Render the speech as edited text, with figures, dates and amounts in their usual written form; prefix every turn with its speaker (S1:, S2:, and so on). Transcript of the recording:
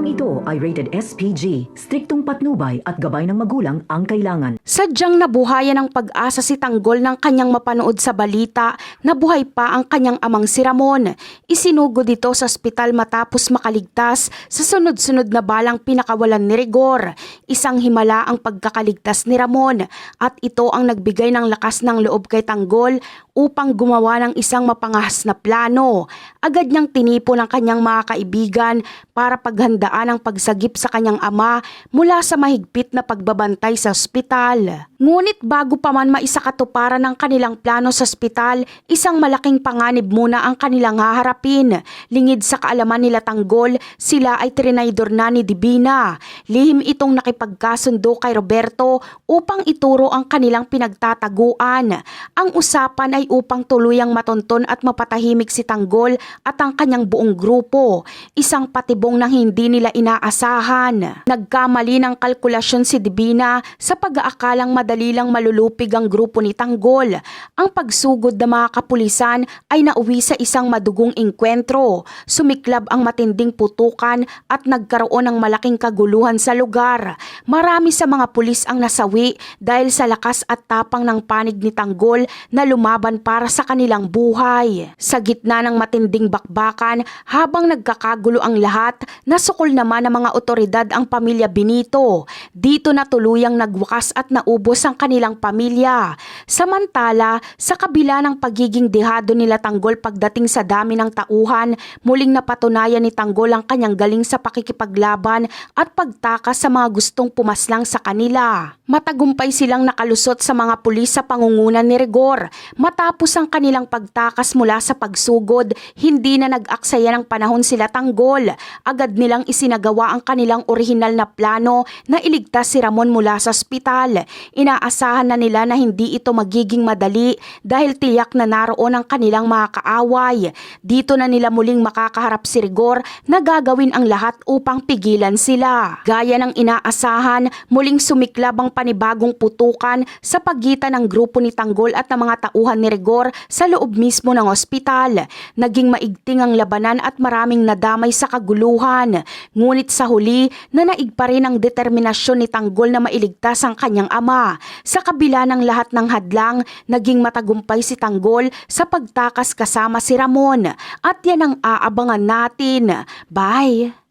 S1: Programang ito ay rated SPG, striktong patnubay at gabay ng magulang ang kailangan.
S2: Sadyang nabuhayan ng pag-asa si Tanggol ng kanyang mapanood sa balita na buhay pa ang kanyang amang si Ramon. Isinugod ito sa ospital matapos makaligtas sa sunod-sunod na balang pinakawalan ni Rigor. Isang himala ang pagkakaligtas ni Ramon at ito ang nagbigay ng lakas ng loob kay Tanggol upang gumawa ng isang mapangahas na plano. Agad niyang tinipo ng kanyang mga kaibigan para paghandaan ang pagsagip sa kanyang ama mula sa mahigpit na pagbabantay sa ospital. Ngunit bago pa man maisakatuparan ng kanilang plano sa ospital, isang malaking panganib muna ang kanilang haharapin. Lingid sa kaalaman nila Tanggol, sila ay trinaydor na ni Divina. Lihim itong nakipagkasundo kay Roberto upang ituro ang kanilang pinagtataguan. Ang usapan ay upang tuluyang matonton at mapatahimik si Tanggol at ang kanyang buong grupo. Isang patibong na hindi nila inaasahan. Nagkamali ng kalkulasyon si Divina sa pag-aakalang madali lang malulupig ang grupo ni Tanggol. Ang pagsugod ng mga kapulisan ay nauwi sa isang madugong engkwentro. Sumiklab ang matinding putukan at nagkaroon ng malaking kaguluhan sa lugar. Marami sa mga pulis ang nasawi dahil sa lakas at tapang ng panig ni Tanggol na lumaban para sa kanilang buhay. Sa gitna ng matinding bakbakan, habang nagkakagulo ang lahat, nasukol naman ng mga otoridad ang pamilya Benito. Dito na tuluyang nagwakas at naubos ang kanilang pamilya. Samantala, sa kabila ng pagiging dehado nila Tanggol pagdating sa dami ng tauhan, muling napatunayan ni Tanggol ang kanyang galing sa pakikipaglaban at pagtakas sa mga gustong pumaslang sa kanila. Matagumpay silang nakalusot sa mga pulis sa pangungunan ni Rigor. Matapos ang kanilang pagtakas mula sa pagsugod, hindi na nag-aksaya ng panahon sila Tanggol. Agad nilang isinagawa ang kanilang orihinal na plano na iligtas si Ramon mula sa ospital. Inaasahan na nila na hindi ito magiging madali dahil tiyak na naroon ang kanilang mga kaaway. Dito na nila muling makakaharap si Rigor na gagawin ang lahat upang pigilan sila. Gaya ng inaasahan, muling sumiklab ang panibagong putukan sa pagitan ng grupo ni Tanggol at ng mga tauhan ni Rigor sa loob mismo ng ospital. Naging maigting ang labanan at maraming nadamay sa kaguluhan. Ngunit sa huli, nanaig pa rin ang determinasyon ni Tanggol na mailigtas ang kanyang ama. Sa kabila ng lahat ng hadlang, naging matagumpay si Tanggol sa pagtakas kasama si Ramon. At yan ang aabangan natin. Bye!